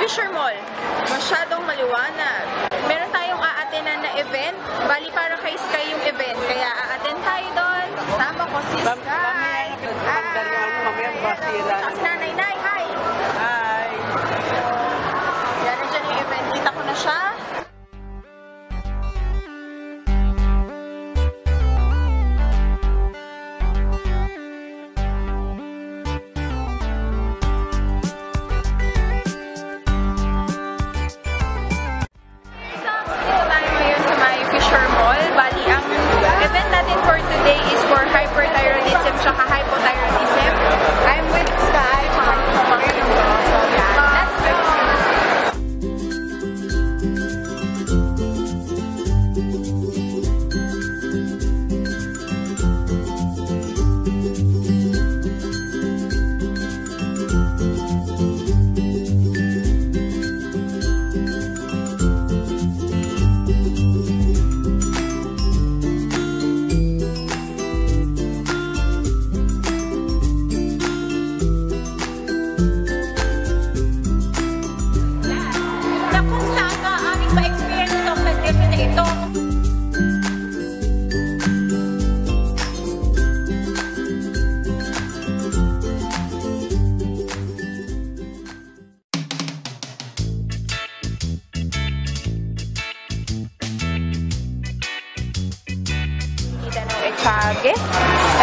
Fisher Mall. Masyadong maliwanag. Meron tayong a-attendan na event. Bali para kay Sky yung event. Kaya a-attend tayo doon. Tama ko si Sky. Tapos nanay, hi! Hi! Yan, nandiyan yung event. Kita ko na siya. Event natin for today is for hyperthyroidism tsaka hypothyroidism. I'm with Sky. So yeah, let's go!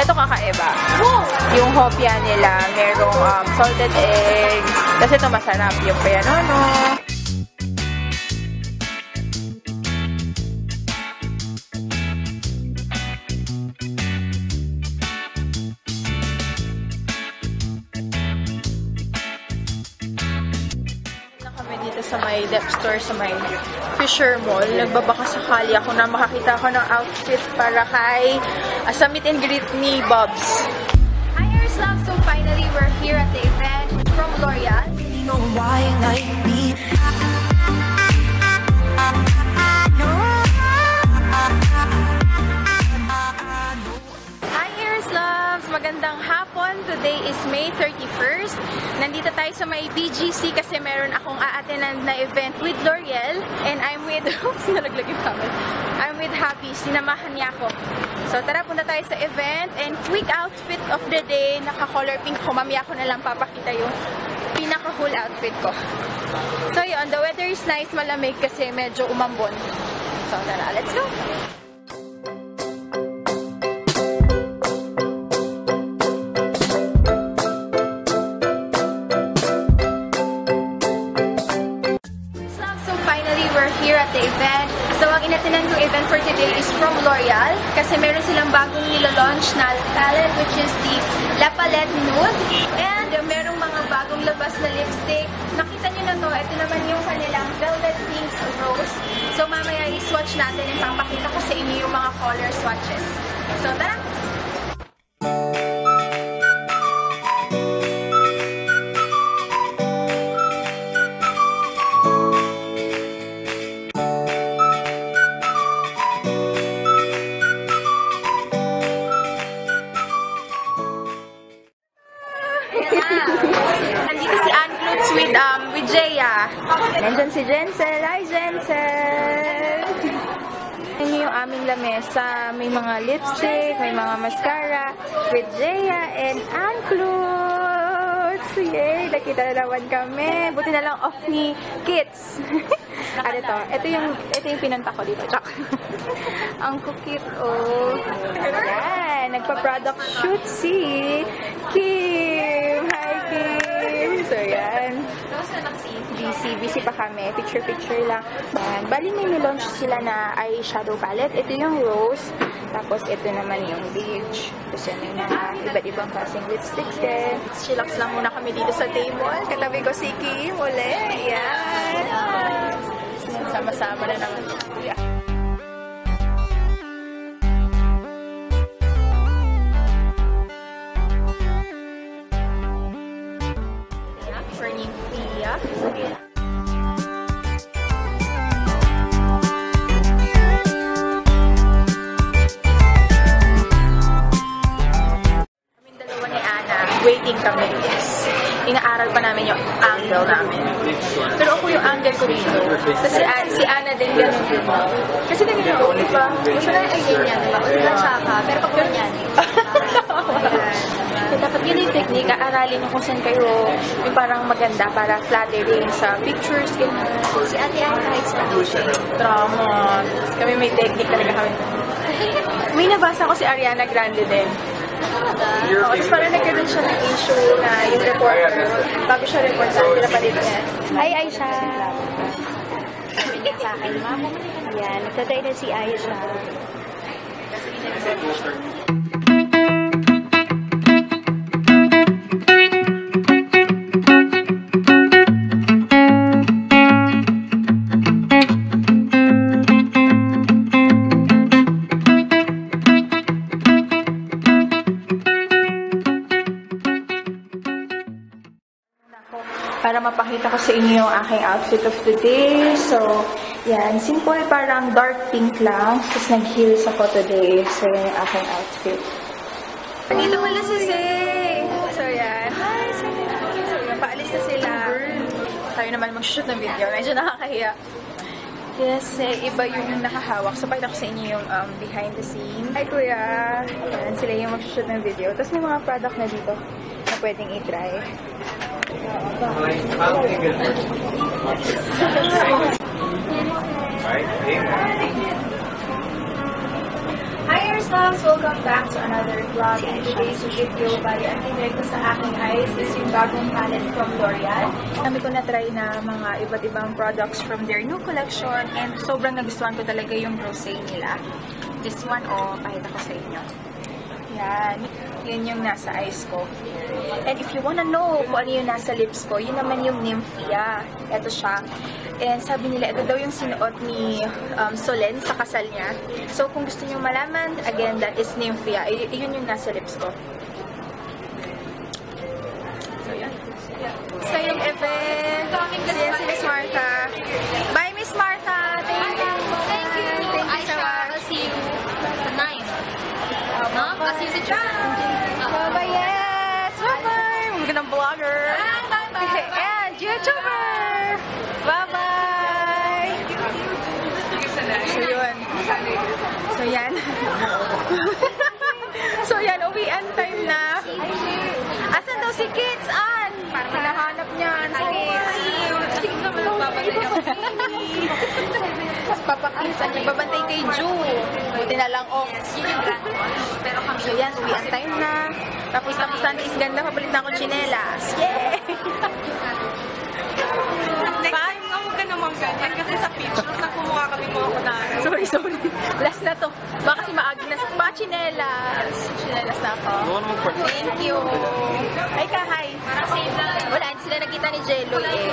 Ito kakaiba. Yung hopia nila, merong salted egg. Kasi ito masarap yung pianono. Kami dito sa may dep store sa may Fisher Mall. Nagbabaka sakali ako na makakita ko ng outfit para kay sa meet and greet ni Bobs. Hi, Love! So finally, we're here at the event from L'Oreal. Magandang hapon. Today is May 31st. Nandito tayo sa may BGC kasi meron akong a-attendan na event with L'Oreal. And I'm with... Oops, nalaglag yung camera. I'm with Happy. Sinamahan niya ako. So tara, punta tayo sa event. And quick outfit of the day. Naka-color pink ko. Mamaya ko na lang papakita yung pinaka-whole outfit ko. So yun, the weather is nice. Malamig kasi medyo umambon. So tara, let's go! The event. So, ang inatinan kong event for today is from L'Oreal kasi meron silang bagong nilo-launch na palette which is the La Palette Nude and merong mga bagong labas na lipstick. Nakita nyo na to, ito naman yung kanilang Velvet Pink Rose. So, mamaya i-swatch natin and papakita ko sa inyo yung mga color swatches. So, tara! Nandito si Ann Klutz with Jaya. Nandyan si Jensel. Hi, Jensel! Yan yung aming lamesa. May mga lipstick, may mga mascara with Jaya and Ann Klutz. Yay! Nakita na naman kami. Buti na lang off ni Kits. Ano to? Ito yung pinunta ko dito. Chak. Ang cute, oh. Ayan. Nagpa-product shoot si Kim. Hi, Kim. So, yan. Busy pa kami. Picture lang. Ayan. Bali, may nilaunch sila na eyeshadow palette. Ito yung rose. Tapos, ito naman yung beige. Tapos, yan yung mga iba't ibang klaseng lipsticks din. Chillax lang muna kami dito sa table. Katabi ko si Kim uli. Ayan. Sama-sama na naman. Yeah. For Nymphia. Kaming dalawa ni Ana, waiting kami. Yes. Inaaral pa namin yung angle namin. Pero ako yung angle ko dito. Kasi si Ana din ganun din. Kasi ganyan ako, di ba? Gusto na yung idea niya, di ba? Ulit lang siya ka, pero pag ganyan. So, dapat yun yung technique, aralin nyo kung saan kayo yung parang maganda para flattering sa pictures, ganyan. Si Ate Ana kahit sa drama. Kami may technique talaga kami. May nabasa ko si Ariana Grande din. Oo, tapos parang nagkaroon siya ng issue na yung reporter, bago siya reportan, pinapalit niya. Hi, Aisha! Sa akin, ma'am. Yan, nagtatay na si Aisha. Para mapakita ko sa inyo yung aking outfit of the day. So, yan. Simple, parang dark pink lang. Tapos nag-heels ako today. So, yan yung aking outfit. Dito pala si Zay! So, yan. Hi, Zay! So, yan. Paalis na sila. Tayo naman mag-shoot ng video. Medyo nakakahiya. Yes, iba yung nakahawak. So, pakita ko sa inyo yung behind the scene. Hi, Kuya! Yan, sila yung mag-shoot ng video. Tapos may mga product na dito na pwedeng i-try. Hi, yourselves! Welcome back to another vlog. In today's video, bali ang tinry ko sa aking eyes is yung bagong palette from L'Oreal. Kami ko na-try na mga iba't ibang products from their new collection and sobrang nagustuhan ko talaga yung rosé nila. This one, pakita ko sa inyo. Yan. Yan yung nasa eyes ko. And if you wanna know kung ano yung nasa lips ko, yun naman yung Nymphia. Ito siya. And sabi nila, ito daw yung sinuot ni Solen sa kasal niya. So, kung gusto niyo malaman, again, that is Nymphia. Yun yung nasa lips ko. So, yan. So, yung event. Yan si Miss Martha. Bye, Miss Martha! Thank you! Thank you! Aisha, I'll see you at 9. No? Kasi si John! Bye-bye, yes! Bye-bye! Magandang vlogger! Bye-bye! And YouTuber! Bye-bye! So, yun. So, yan. So, yan. Uwian time na. Asan daw si Kids? An? Parang nahanap niyan. Papakingsan niya. Babantay kay Ju. Buti na lang off. So, yan. Uwian time na. Tapos na is ganda. Papalit na ako chinelas. Yay! Next time nga, huwag ka naman ganyan kasi sa pictures na kumuha kami mga kunaro. Sorry. Last na to. Baka kasi maagi na. Mga chinelas. Chinelas na ako. Thank you. Ay ka, hi. Wala, hindi sila nakita ni Jello eh.